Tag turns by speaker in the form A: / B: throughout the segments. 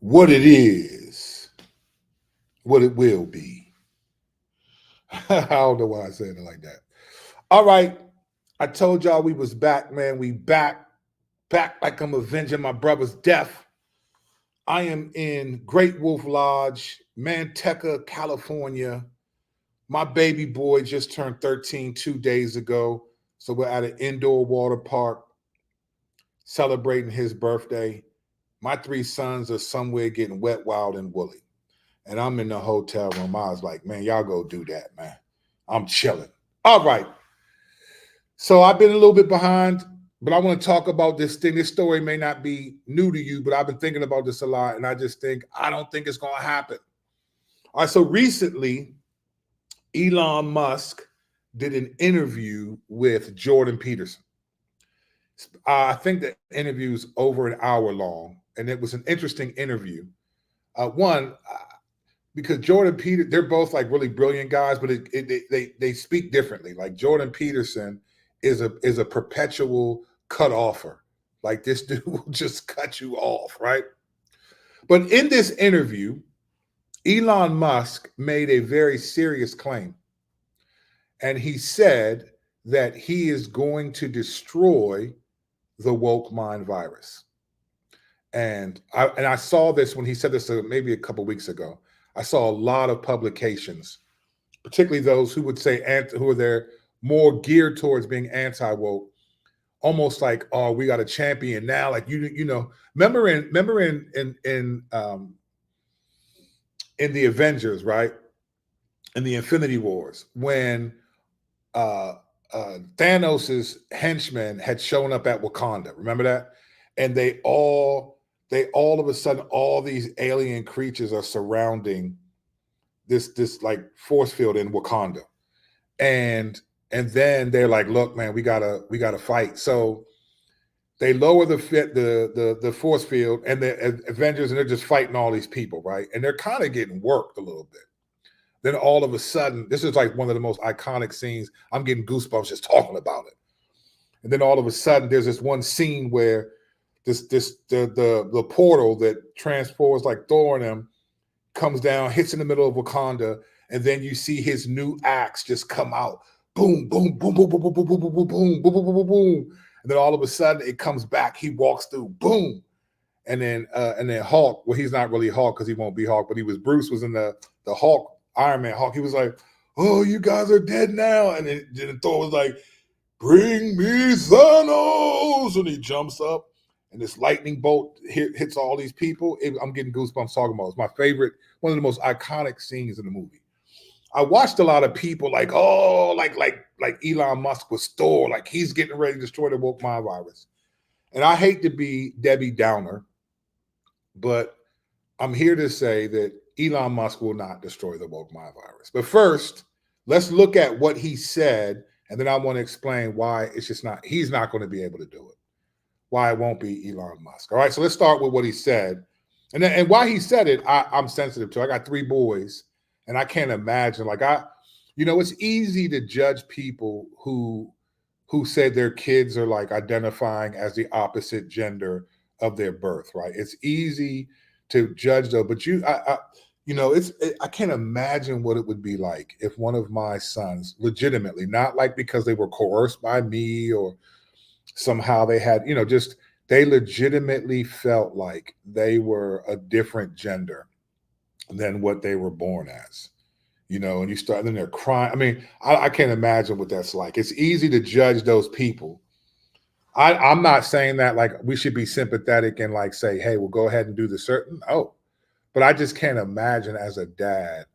A: what it is, what it will be. I don't know why I said it like that. All right. I told y'all we was back, man. We back like I'm avenging my brother's death. I am in Great Wolf Lodge, Manteca, California. My baby boy just turned 13 2 days ago. So we're at an indoor water park celebrating his birthday. My three sons are somewhere getting wet, wild, and woolly. And I'm in the hotel room. I was like, man, y'all go do that, man. I'm chilling. All right. So I've been a little bit behind, but I want to talk about this thing. This story may not be new to you, but I've been thinking about this a lot. And I don't think it's going to happen. All right. So recently, Elon Musk did an interview with Jordan Peterson. I think the interview is over an hour long, and it was an interesting interview. One, because Jordan Peter, they're both like really brilliant guys, but they speak differently. Like Jordan Peterson is a perpetual cut offer. Like this dude will just cut you off, right? But in this interview, Elon Musk made a very serious claim. And he said that he is going to destroy the woke mind virus. And I saw this when he said this maybe a couple weeks ago. I saw a lot of publications, particularly those who would say who are there more geared towards being anti-woke, almost like, oh, we got a champion now. Like you know, remember in the Avengers, right? In the Infinity Wars, when Thanos's henchmen had shown up at Wakanda. Remember that? And they all of a sudden, all these alien creatures are surrounding this like force field in Wakanda. And then they're like, look, man, we gotta fight. So they lower the force field and the Avengers, and they're just fighting all these people, right? And they're kind of getting worked a little bit. Then all of a sudden, this is like one of the most iconic scenes. I'm getting goosebumps just talking about it. And then all of a sudden, there's this one scene where the portal that transports like Thor and them comes down, hits in the middle of Wakanda, and then you see his new axe just come out. Boom, boom, boom, boom, boom, boom, boom, boom, boom, boom, boom, boom, boom, boom, boom. And then all of a sudden it comes back. He walks through, boom. And then Hulk, well, he's not really Hulk because he won't be Hulk, but Bruce was in the Hulk, Iron Man Hulk. He was like, oh, you guys are dead now. And then Thor was like, bring me Thanos. And he jumps up and this lightning bolt hits all these people. I'm getting goosebumps talking about it. It's my favorite, one of the most iconic scenes in the movie. I watched a lot of people like, oh, like Elon Musk was Thor, like he's getting ready to destroy the woke mind virus. And I hate to be Debbie Downer, but I'm here to say that Elon Musk will not destroy the woke mind virus. But first, let's look at what he said, and then I want to explain why he's not going to be able to do it. Why it won't be Elon Musk. All right, so let's start with what he said. And why he said it, I'm sensitive to. I got 3 boys, and I can't imagine. It's easy to judge people who say their kids are like identifying as the opposite gender of their birth, right? It's easy to judge though, but I can't imagine what it would be like if one of my sons, legitimately, not like because they were coerced by me or somehow they had, they legitimately felt like they were a different gender than what they were born as. And you start, then they're crying. I mean, I can't imagine what that's like. It's easy to judge those people. I'm not saying that like we should be sympathetic and like say, hey, we'll go ahead and do the certain. Oh, but I just can't imagine as a dad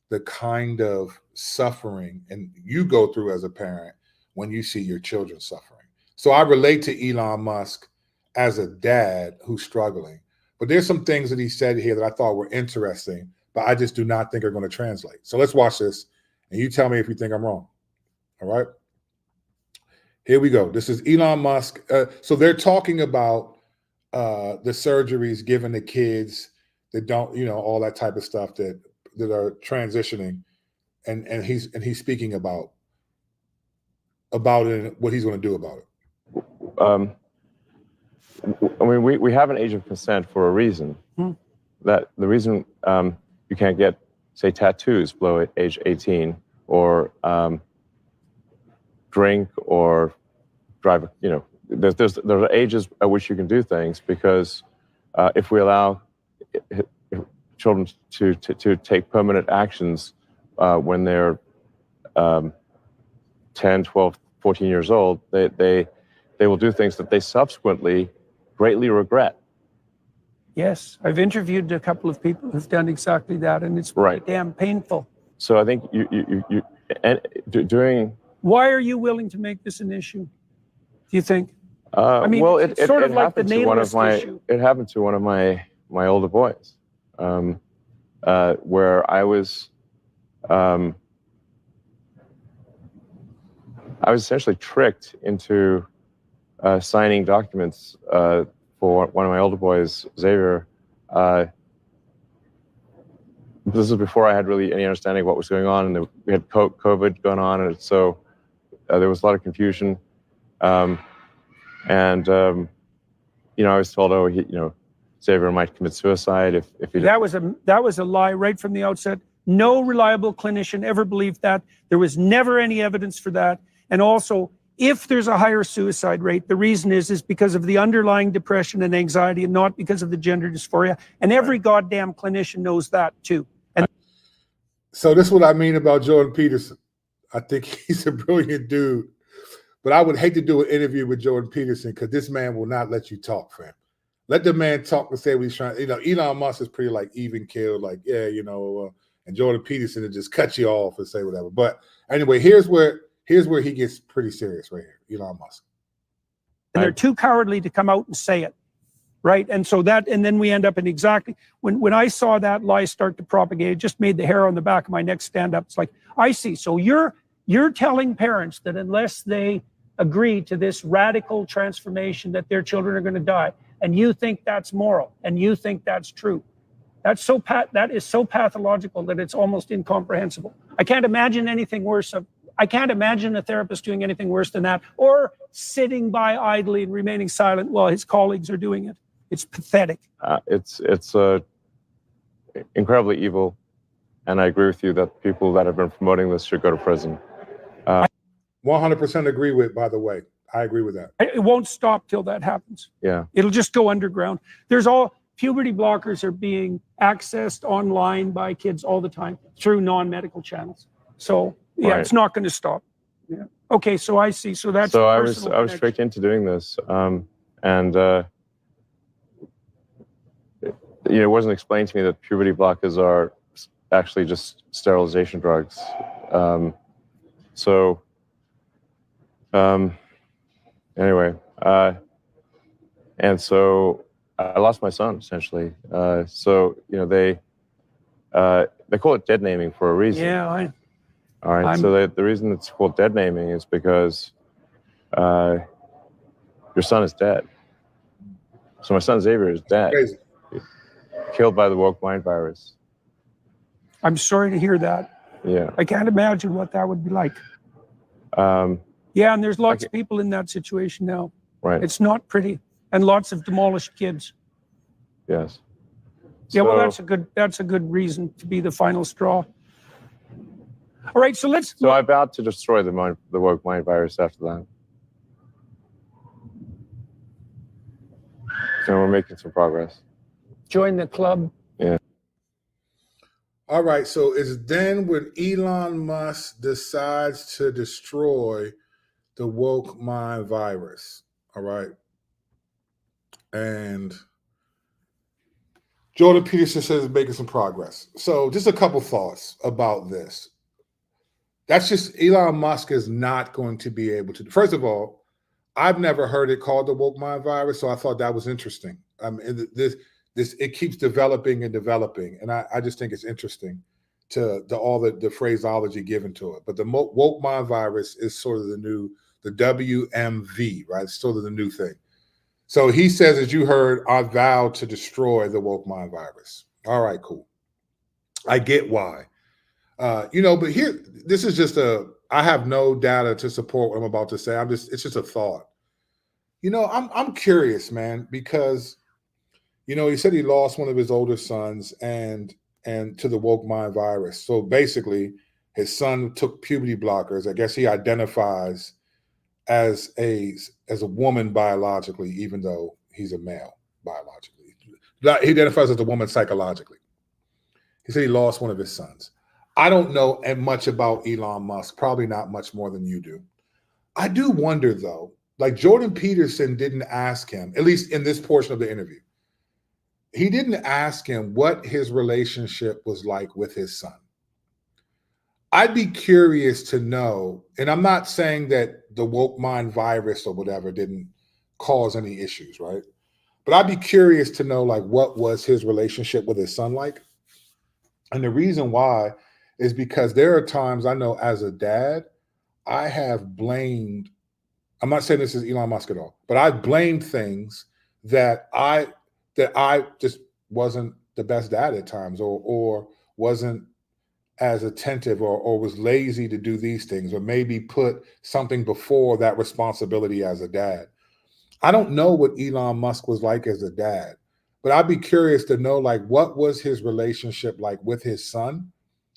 A: the kind of suffering and you go through as a parent when you see your children suffering. So I relate to Elon Musk as a dad who's struggling. But there's some things that he said here that I thought were interesting, but I just do not think are going to translate. So let's watch this, and you tell me if you think I'm wrong. All right? Here we go. This is Elon Musk. So they're talking about the surgeries given to kids that don't, all that type of stuff that are transitioning, and he's speaking about it and what he's going to do about it.
B: I mean, we have an age of consent for a reason. that the reason you can't get, say, tattoos below age 18, or drink or drive, there are ages at which you can do things, because if we allow children to take permanent actions when they're 10, 12, 14 years old, they will do things that they subsequently greatly regret.
C: Yes, I've interviewed a couple of people who've done exactly that, and it's
B: Right.
C: damn painful.
B: So I think doing.
C: Why are you willing to make this an issue, do you think?
B: I mean, well,
C: it's sort of like the natalist issue.
B: It happened to one of my older boys, where I was essentially tricked into signing documents for one of my older boys, Xavier. This is before I had really any understanding of what was going on, and we had COVID going on, and so there was a lot of confusion. I was told, Xavier might commit suicide if he.
C: That was a lie right from the outset. No reliable clinician ever believed that. There was never any evidence for that. And also, if there's a higher suicide rate, the reason is because of the underlying depression and anxiety, and not because of the gender dysphoria. And every goddamn clinician knows that too. And
A: so this is what I mean about Jordan Peterson. I think he's a brilliant dude, but I would hate to do an interview with Jordan Peterson, because this man will not let you talk, fam. Let the man talk and say what he's trying. Elon Musk is pretty like even killed, like, and Jordan Peterson will just cut you off and say whatever. But anyway, here's where he gets pretty serious right here, Elon Musk.
C: And they're too cowardly to come out and say it, right? And so and then we end up in exactly, when I saw that lie start to propagate, it just made the hair on the back of my neck stand up. It's like, I see. So you're telling parents that unless they agree to this radical transformation, that their children are going to die, and you think that's moral, and you think that's true. That is so pathological that it's almost incomprehensible. I can't imagine anything worse. I can't imagine a therapist doing anything worse than that, or sitting by idly and remaining silent while his colleagues are doing it. It's pathetic.
B: It's incredibly evil, and I agree with you that people that have been promoting this should go to prison.
A: 100% agree with, by the way. I agree with that.
C: It won't stop till that happens.
B: Yeah.
C: It'll just go underground. Puberty blockers are being accessed online by kids all the time through non-medical channels. So yeah, right. It's not going to stop. Yeah. Okay, so I see. So that's.
B: So I was tricked into doing this, it wasn't explained to me that puberty blockers are actually just sterilization drugs. Anyway, and so I lost my son essentially. They call it dead naming for a reason.
C: Yeah.
B: All right. So the reason it's called dead naming is because your son is dead. So my son Xavier is dead.
A: Crazy.
B: Killed by the woke mind virus.
C: I'm sorry to hear that.
B: Yeah.
C: I can't imagine what that would be like. Yeah, and there's lots of people in that situation now.
B: Right.
C: It's not pretty, and lots of demolished kids.
B: Yes.
C: Yeah, well, that's a good reason to be the final straw. All right, so let's.
B: So I vowed to destroy the woke mind virus after that. So we're making some progress.
C: Join the club.
B: Yeah.
A: All right, so it's then when Elon Musk decides to destroy the woke mind virus. All right. And Jordan Peterson says it's making some progress. So just a couple thoughts about this. That's just Elon Musk is not going to be able to. First of all, I've never heard it called the woke mind virus, so I thought that was interesting. It keeps developing and developing, and I just think it's interesting to all the phraseology given to it. But the woke mind virus is sort of the WMV, right? It's sort of the new thing. So he says, as you heard, I vowed to destroy the woke mind virus. All right, cool. I get why. But here, this is just I have no data to support what I'm about to say. It's just a thought. I'm curious, man, because You know, he said he lost one of his older sons and to the woke mind virus. So basically, his son took puberty blockers. I guess he identifies as a woman biologically, even though he's a male biologically. He identifies as a woman psychologically. He said he lost one of his sons. I don't know much about Elon Musk, probably not much more than you do. I do wonder though, like Jordan Peterson didn't ask him, at least in this portion of the interview, he didn't ask him what his relationship was like with his son. I'd be curious to know, and I'm not saying that the woke mind virus or whatever didn't cause any issues, right? But I'd be curious to know, like, what was his relationship with his son like? And the reason why is because there are times I know as a dad, I have blamed, I'm not saying this is Elon Musk at all, but I blamed things that I just wasn't the best dad at times, or wasn't as attentive, or was lazy to do these things, or maybe put something before that responsibility as a dad. I don't know what Elon Musk was like as a dad, but I'd be curious to know, like, what was his relationship like with his son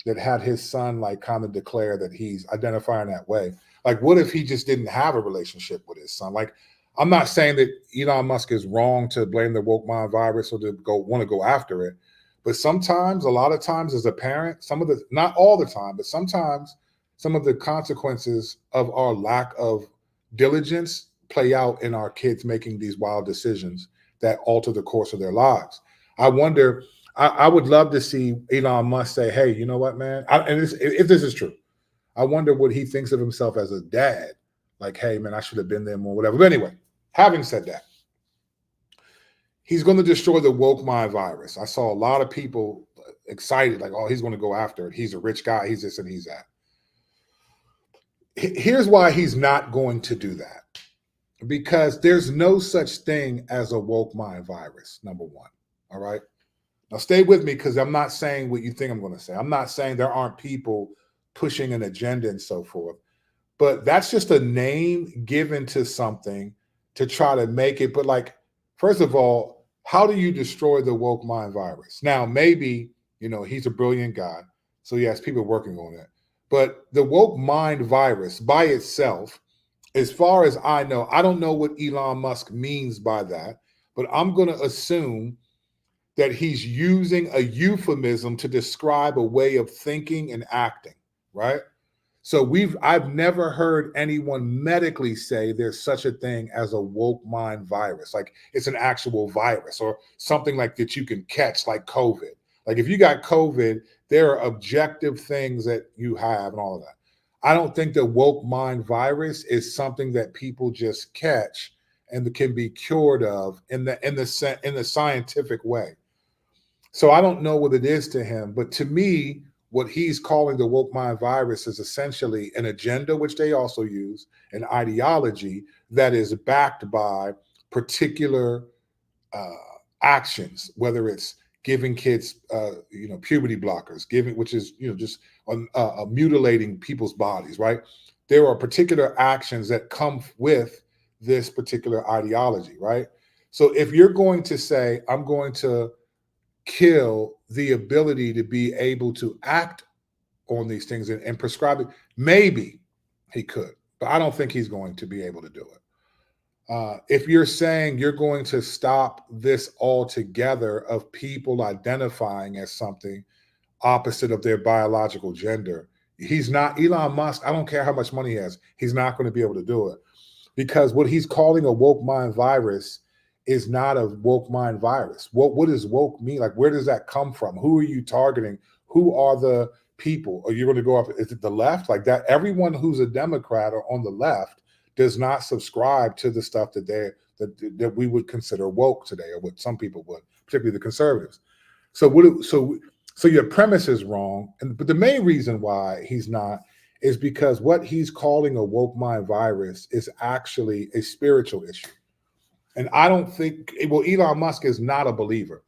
A: that had his son like kind of declare that he's identifying that way. Like, what if he just didn't have a relationship with his son? Like, I'm not saying that Elon Musk is wrong to blame the woke mind virus or to want to go after it. But sometimes, a lot of times as a parent, not all the time, but sometimes some of the consequences of our lack of diligence play out in our kids making these wild decisions that alter the course of their lives. I wonder, I would love to see Elon Musk say, hey, you know what, man? If this is true, I wonder what he thinks of himself as a dad. Like, hey, man, I should have been there more, whatever. But anyway, having said that, he's going to destroy the woke mind virus. I saw a lot of people excited, like, oh, he's going to go after it. He's a rich guy. He's this and he's that. Here's why he's not going to do that. Because there's no such thing as a woke mind virus, number one. All right. Now stay with me, because I'm not saying what you think I'm going to say. I'm not saying there aren't people pushing an agenda and so forth. But that's just a name given to something to try to make it. But like, first of all, how do you destroy the woke mind virus? Now, maybe, he's a brilliant guy. So he has people working on it. But the woke mind virus by itself, as far as I know, I don't know what Elon Musk means by that, but I'm going to assume that he's using a euphemism to describe a way of thinking and acting, right? So I've never heard anyone medically say there's such a thing as a woke mind virus. Like it's an actual virus or something like that you can catch, like COVID. Like if you got COVID, there are objective things that you have and all of that. I don't think the woke mind virus is something that people just catch and can be cured of in the scientific way. So I don't know what it is to him, but to me, what he's calling the woke mind virus is essentially an agenda, which they also use, an ideology that is backed by particular actions, whether it's giving kids, puberty blockers, which is, just mutilating people's bodies, right? There are particular actions that come with this particular ideology, right? So if you're going to say, I'm going to kill the ability to be able to act on these things and prescribe it, maybe he could, but I don't think he's going to be able to do it. If you're saying you're going to stop this altogether of people identifying as something opposite of their biological gender, he's not. Elon Musk, I don't care how much money he has, he's not going to be able to do it, because what he's calling a woke mind virus is not a woke mind virus. What does woke mean? Like, where does that come from? Who are you targeting? Who are the people? Are you going to go up? Is it the left? Like that? Everyone who's a Democrat or on the left does not subscribe to the stuff that we would consider woke today, or what some people would, particularly the conservatives. So your premise is wrong, but the main reason why he's not is because what he's calling a woke mind virus is actually a spiritual issue. And I don't think, Elon Musk is not a believer.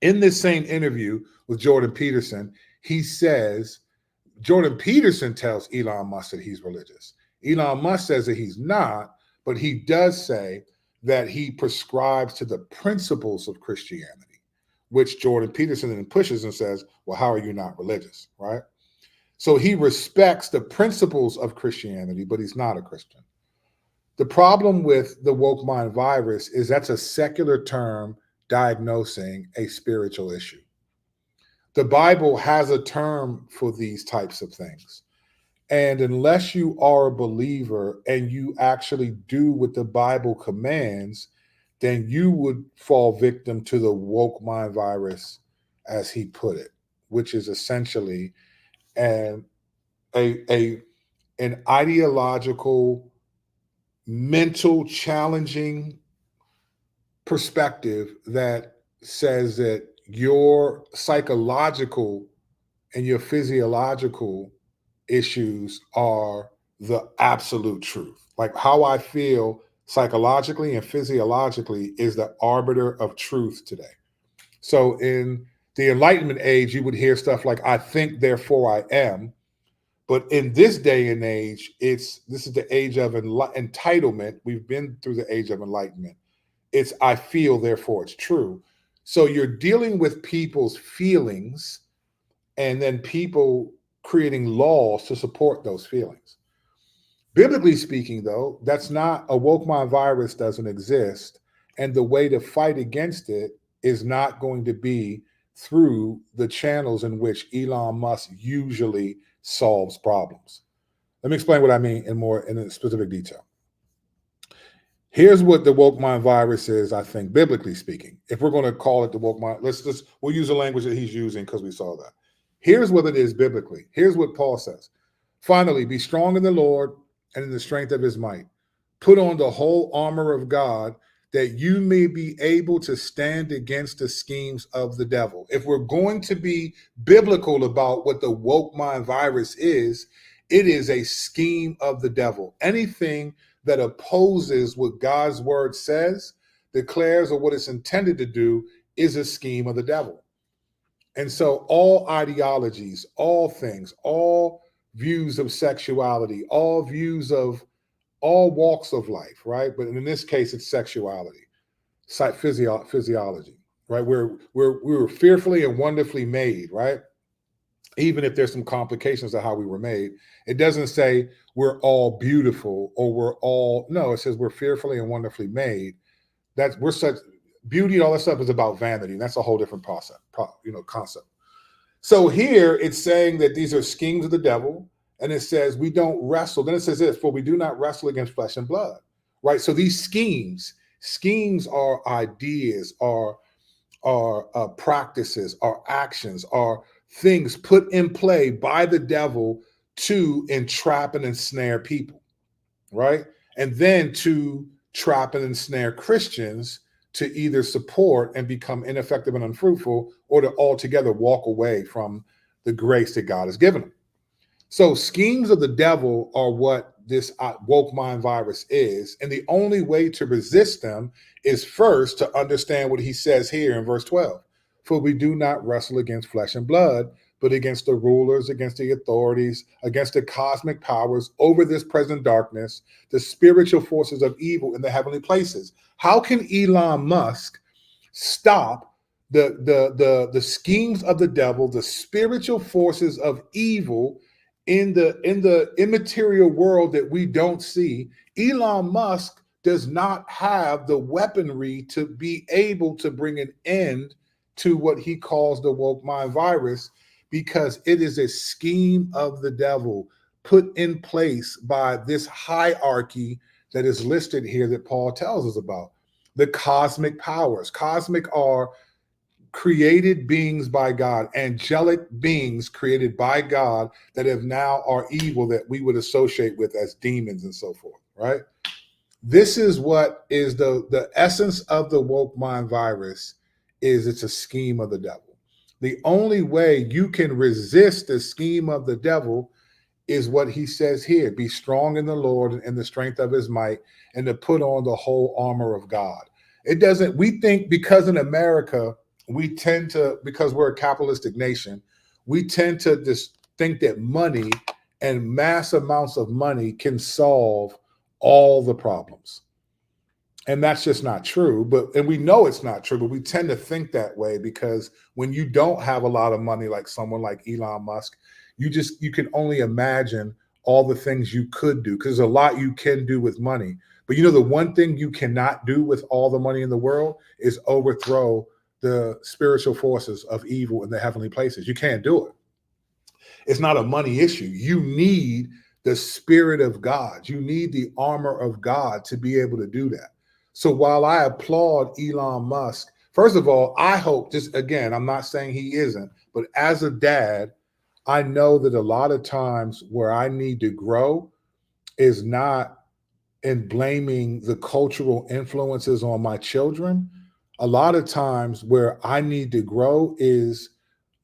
A: In this same interview with Jordan Peterson, he says, Jordan Peterson tells Elon Musk that he's religious. Elon Musk says that he's not, but he does say that he prescribes to the principles of Christianity, which Jordan Peterson then pushes and says, well, how are you not religious, right? So he respects the principles of Christianity, but he's not a Christian. The problem with the woke mind virus is that's a secular term diagnosing a spiritual issue. The Bible has a term for these types of things. And unless you are a believer and you actually do what the Bible commands, then you would fall victim to the woke mind virus, as he put it, which is essentially an ideological, mental, challenging perspective that says that your psychological and your physiological issues are the absolute truth. Like how I feel psychologically and physiologically is the arbiter of truth today. So in the Enlightenment age, you would hear stuff like, I think, therefore I am. But in this day and age, this is the age of entitlement. We've been through the age of enlightenment. It's I feel, therefore it's true. So you're dealing with people's feelings and then people creating laws to support those feelings. Biblically speaking, though, that's not, a woke mind virus doesn't exist. And the way to fight against it is not going to be through the channels in which Elon Musk usually solves problems. Let me explain what I mean in specific detail. Here's what the woke mind virus is, I think, biblically speaking. If we're going to call it the woke mind, we'll use the language that he's using because we saw that. Here's what it is biblically. Here's what Paul says. Finally, be strong in the Lord and in the strength of his might. Put on the whole armor of God that you may be able to stand against the schemes of the devil. If we're going to be biblical about what the woke mind virus is, it is a scheme of the devil. Anything that opposes what God's word says, declares, or what it's intended to do is a scheme of the devil. And so all ideologies, all things, all views of sexuality, all views of all walks of life, right? But in this case, it's sexuality, physiology, right? We were fearfully and wonderfully made, right? Even if there's some complications of how we were made, it doesn't say we're all beautiful or no, it says we're fearfully and wonderfully made. We're such beauty and all that stuff is about vanity. And that's a whole different concept. So here it's saying that these are schemes of the devil. And it says we don't wrestle. Then it says this, for we do not wrestle against flesh and blood, right? So these schemes are ideas, are practices, are actions, are things put in play by the devil to entrap and ensnare people, right? And then to trap and ensnare Christians to either support and become ineffective and unfruitful, or to altogether walk away from the grace that God has given them. So schemes of the devil are what this woke mind virus is. And the only way to resist them is first to understand what he says here in verse 12. For we do not wrestle against flesh and blood, but against the rulers, against the authorities, against the cosmic powers over this present darkness, the spiritual forces of evil in the heavenly places. How can Elon Musk stop the schemes of the devil, the spiritual forces of evil in the immaterial world that we don't see? Elon Musk does not have the weaponry to be able to bring an end to what he calls the woke mind virus, because it is a scheme of the devil put in place by this hierarchy that is listed here that Paul tells us about. The cosmic powers. Cosmic are created beings by God, angelic beings created by God that have now are evil, that we would associate with as demons and so forth, right? This is what is the essence of the woke mind virus. Is it's a scheme of the devil. The only way you can resist the scheme of the devil is what he says here: be strong in the Lord and in the strength of his might, and to put on the whole armor of God. It doesn't, we think because in America, we tend to, because we're a capitalistic nation, we tend to just think that money and mass amounts of money can solve all the problems. And that's just not true. And we know it's not true, but we tend to think that way because when you don't have a lot of money, like someone like Elon Musk, you can only imagine all the things you could do, because there's a lot you can do with money. But the one thing you cannot do with all the money in the world is overthrow the spiritual forces of evil in the heavenly places. You can't do it. It's not a money issue. You need the Spirit of God. You need the armor of God to be able to do that. So while I applaud Elon Musk, first of all, I hope, just again, I'm not saying he isn't, but as a dad, I know that a lot of times where I need to grow is not in blaming the cultural influences on my children. A lot of times where I need to grow is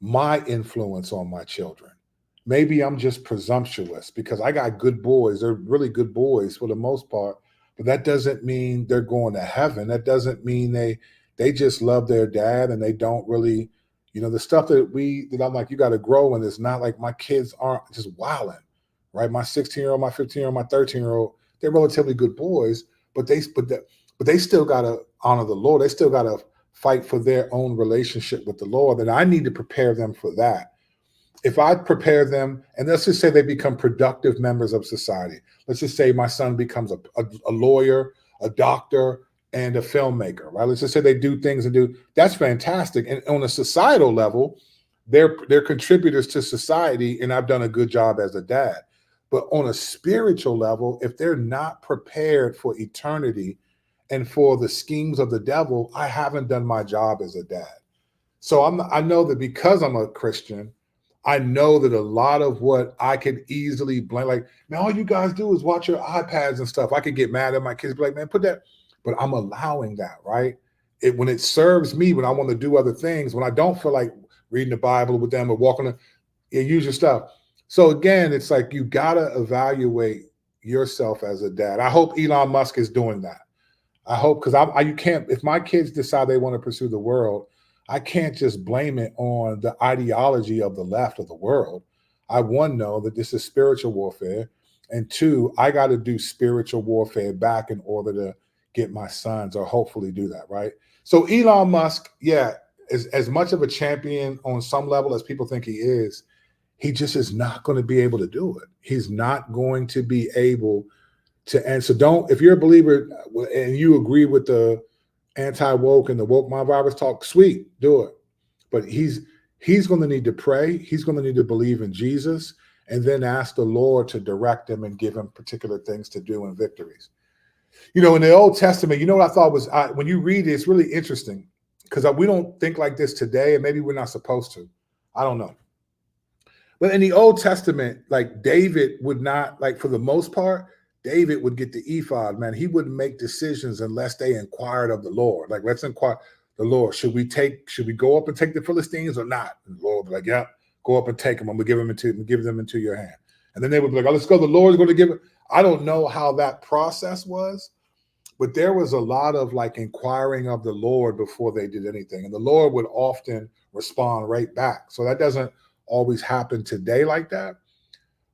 A: my influence on my children. Maybe I'm just presumptuous because I got good boys. They're really good boys for the most part, but that doesn't mean they're going to heaven. That doesn't mean they just love their dad and they don't really, the stuff that I'm like, you got to grow. And it's not like my kids aren't just wilding, right? My 16-year-old, my 15-year-old, my 13-year-old, they're relatively good boys, but they still got to honor the Lord. They still got to fight for their own relationship with the Lord. And I need to prepare them for that. If I prepare them, and let's just say they become productive members of society. Let's just say my son becomes a lawyer, a doctor, and a filmmaker, right? Let's just say they do things that's fantastic. And on a societal level, they're contributors to society, and I've done a good job as a dad. But on a spiritual level, if they're not prepared for eternity and for the schemes of the devil, I haven't done my job as a dad. So I know that because I'm a Christian, I know that a lot of what I could easily blame, like, man, all you guys do is watch your iPads and stuff. I could get mad at my kids, be like, man, put that, but I'm allowing that, right? When it serves me, when I want to do other things, when I don't feel like reading the Bible with them or walking, use your stuff. So again, it's like you gotta evaluate yourself as a dad. I hope Elon Musk is doing that. I hope, because you can't, if my kids decide they want to pursue the world, I can't just blame it on the ideology of the left of the world. I, one, know that this is spiritual warfare. And two, I got to do spiritual warfare back in order to get my sons, or hopefully do that, right? So Elon Musk, yeah, is as much of a champion on some level as people think he is. He just is not going to be able to do it. He's not going to be able to. And so if you're a believer and you agree with the anti-woke and the woke mind virus talk, sweet, do it. But he's going to need to pray. He's going to need to believe in Jesus and then ask the Lord to direct him and give him particular things to do and victories. In the Old Testament, what I thought was, when you read it, it's really interesting because we don't think like this today, and maybe we're not supposed to. I don't know. But in the Old Testament, like David would not, like for the most part, David would get the ephod, man. He wouldn't make decisions unless they inquired of the Lord. Like, let's inquire the Lord. Should we go up and take the Philistines or not? And the Lord would be like, yeah, go up and take them. I'm gonna give them into your hand. And then they would be like, oh, let's go. The Lord's going to give it. I don't know how that process was, but there was a lot of like inquiring of the Lord before they did anything. And the Lord would often respond right back. So that doesn't always happen today like that.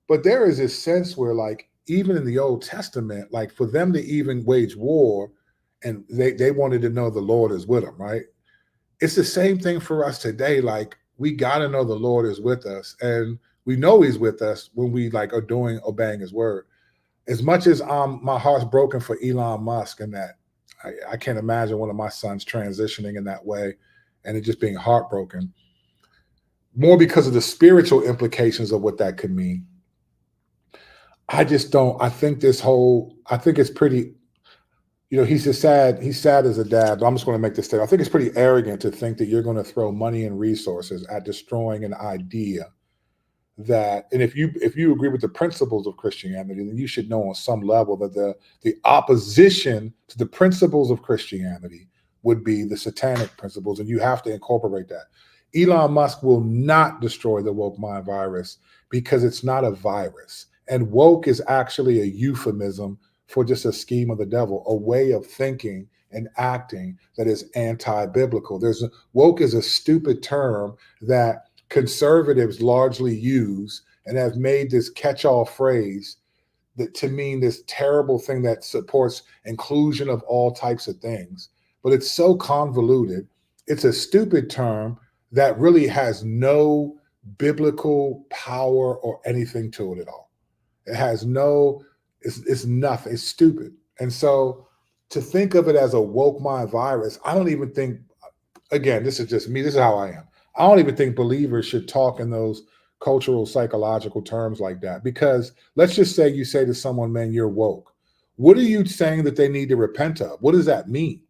A: But there is this sense where, like, even in the Old Testament, like for them to even wage war, and they wanted to know the Lord is with them, right? It's the same thing for us today. Like, we got to know the Lord is with us, and we know he's with us when we like are obeying his word. As much as my heart's broken for Elon Musk, and that I can't imagine one of my sons transitioning in that way and it just being heartbroken, more because of the spiritual implications of what that could mean. I just don't. I think it's pretty, he's sad as a dad, but I'm just going to make this statement. I think it's pretty arrogant to think that you're going to throw money and resources at destroying an idea that, and if you agree with the principles of Christianity, then you should know on some level that the opposition to the principles of Christianity would be the satanic principles, and you have to incorporate that. Elon Musk will not destroy the woke mind virus because it's not a virus. And woke is actually a euphemism for just a scheme of the devil, a way of thinking and acting that is anti-biblical. Woke is a stupid term that conservatives largely use and have made this catch-all phrase to mean this terrible thing that supports inclusion of all types of things. But it's so convoluted. It's a stupid term that really has no biblical power or anything to it at all. It has no, it's nothing. It's stupid. And so to think of it as a woke mind virus, I don't even think, again, this is just me, this is how I am. I don't even think believers should talk in those cultural, psychological terms like that. Because let's just say you say to someone, man, you're woke. What are you saying that they need to repent of? What does that mean?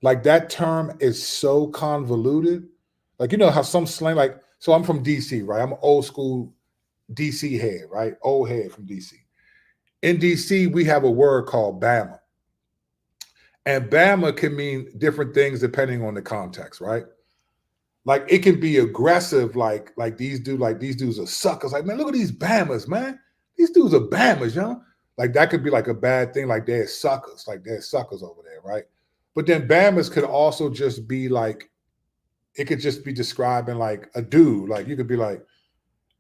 A: Like that term is so convoluted. Like, you know how some slang, like, so I'm from DC, right? I'm an old school DC head, right? Old head from DC. In DC, we have a word called Bama. And Bama can mean different things depending on the context, right? Like it can be aggressive, like these dudes are suckers. Like, man, look at these Bamas, man. These dudes are Bamas, yo. Like that could be like a bad thing, like they're suckers, over there, right? But then Bamas could also just be like, it could just be describing like a dude. Like you could be like,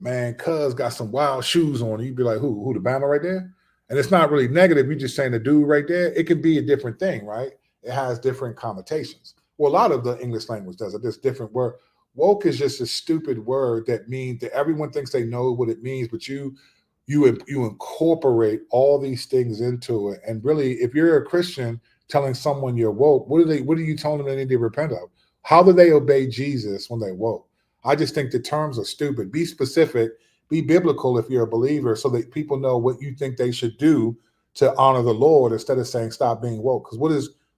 A: man, cuz got some wild shoes on. You'd be like, who the Bama right there? And it's not really negative. You're just saying the dude right there. It could be a different thing, right? It has different connotations. Well, a lot of the English language does it. There's different word. Woke is just a stupid word that means that everyone thinks they know what it means, but you incorporate all these things into it. And really, if you're a Christian telling someone you're woke, what are you telling them they need to repent of? How do they obey Jesus when they woke? I just think the terms are stupid. Be specific, be biblical if you're a believer, so that people know what you think they should do to honor the Lord instead of saying stop being woke. Because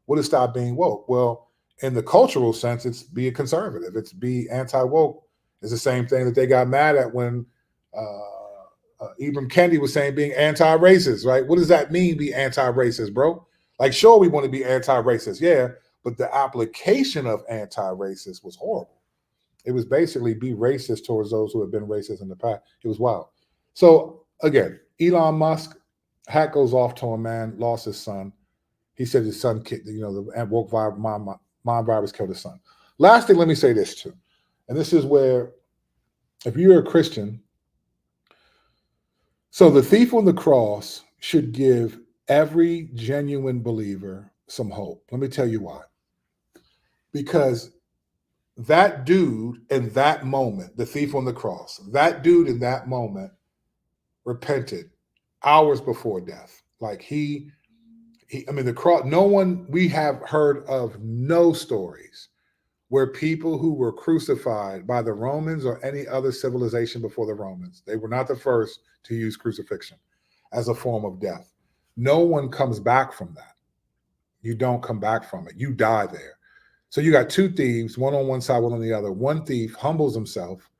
A: what is stop being woke? Well, in the cultural sense, it's be a conservative. It's be anti-woke. It's the same thing that they got mad at when Ibram Kendi was saying being anti-racist, right? What does that mean, be anti-racist, bro? Like, sure, we want to be anti-racist, yeah, but the application of anti-racist was horrible. It was basically be racist towards those who have been racist in the past. It was wild. So again, Elon Musk, hat goes off to him, man, lost his son. He said his son, the woke mind virus killed his son. Last thing, let me say this too. And this is where, if you're a Christian, so the thief on the cross should give every genuine believer some hope. Let me tell you why. Because that dude in that moment, the thief on the cross, that dude in that moment repented hours before death. Like the cross, we have heard of no stories where people who were crucified by the Romans or any other civilization before the Romans, they were not the first to use crucifixion as a form of death. No one comes back from that. You don't come back from it. You die there. So you got two thieves, one on one side, one on the other. One thief humbles himself,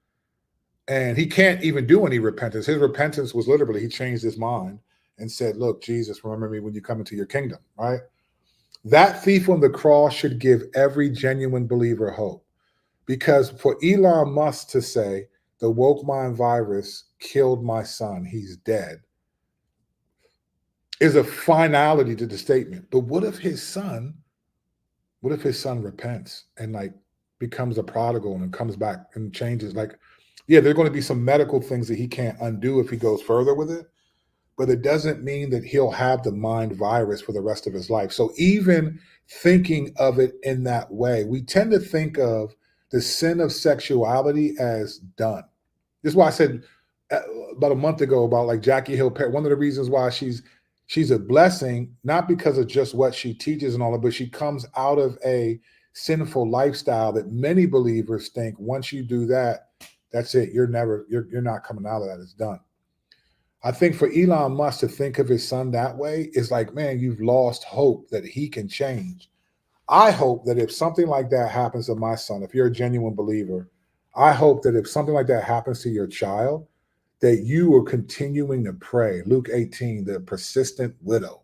A: and he can't even do any repentance. His repentance was literally, he changed his mind and said, look, Jesus, remember me when you come into your kingdom, right? That thief on the cross should give every genuine believer hope. Because for Elon Musk to say, the woke mind virus killed my son, he's dead, is a finality to the statement. But what if his son repents and like becomes a prodigal and comes back and changes? Like, yeah, there are going to be some medical things that he can't undo if he goes further with it, but it doesn't mean that he'll have the mind virus for the rest of his life. So even thinking of it in that way, we tend to think of the sin of sexuality as done. This is why I said about a month ago about like Jackie Hill Perry. One of the reasons why she's a blessing, not because of just what she teaches and all that, but she comes out of a sinful lifestyle that many believers think once you do that, that's it. You're not coming out of that. It's done. I think for Elon Musk to think of his son that way is like, man, you've lost hope that he can change. I hope that if something like that happens to my son, if you're a genuine believer, I hope that if something like that happens to your child, that you are continuing to pray. Luke 18, the persistent widow,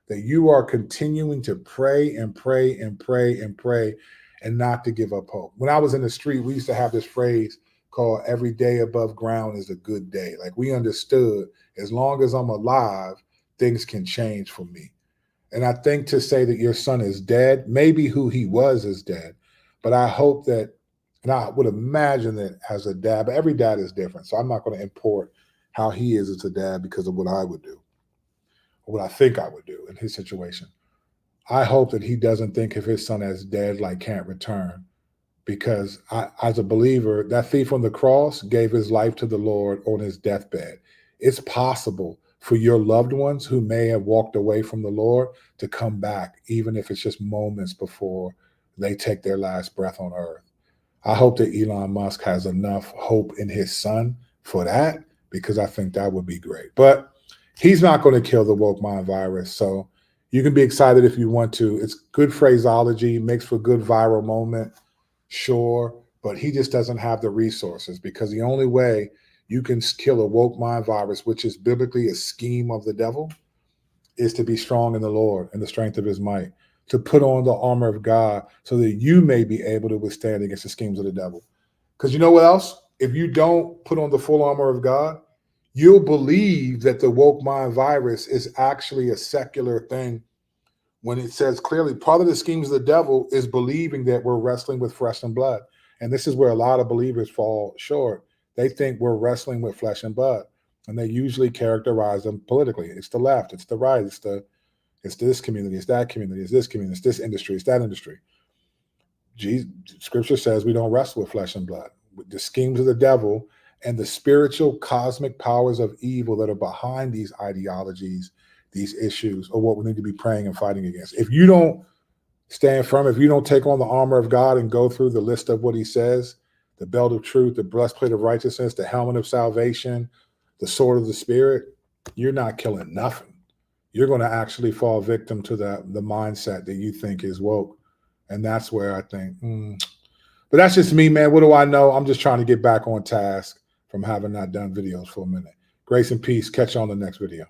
A: that you are continuing to pray and pray and pray and pray and not to give up hope. When I was in the street, we used to have this phrase called every day above ground is a good day. Like we understood as long as I'm alive, things can change for me. And I think to say that your son is dead, maybe who he was is dead, but I hope that, and I would imagine that as a dad, but every dad is different. So I'm not going to import how he is as a dad because of what I would do. what I think I would do in his situation. I hope that he doesn't think of his son as dead, like can't return, because as a believer, that thief on the cross gave his life to the Lord on his deathbed. It's possible for your loved ones who may have walked away from the Lord to come back, even if it's just moments before they take their last breath on earth. I hope that Elon Musk has enough hope in his son for that, because I think that would be great. But he's not going to kill the woke mind virus. So you can be excited if you want to. It's good phraseology, makes for a good viral moment, sure, but he just doesn't have the resources, because the only way you can kill a woke mind virus, which is biblically a scheme of the devil, is to be strong in the Lord and the strength of his might, to put on the armor of God so that you may be able to withstand against the schemes of the devil. Because you know what else? If you don't put on the full armor of God, you'll believe that the woke mind virus is actually a secular thing, when it says clearly part of the schemes of the devil is believing that we're wrestling with flesh and blood. And this is where a lot of believers fall short. They think we're wrestling with flesh and blood, and they usually characterize them politically. It's the left, it's the right, it's this community, it's that community, it's this community, it's this industry, it's that industry. Scripture says we don't wrestle with flesh and blood. The schemes of the devil and the spiritual cosmic powers of evil that are behind these ideologies, these issues, are what we need to be praying and fighting against. If you don't stand firm, if you don't take on the armor of God and go through the list of what he says, the belt of truth, the breastplate of righteousness, the helmet of salvation, the sword of the spirit, you're not killing nothing. You're going to actually fall victim to the mindset that you think is woke. And that's where I think, but that's just me, man. What do I know? I'm just trying to get back on task from having not done videos for a minute. Grace and peace. Catch you on the next video.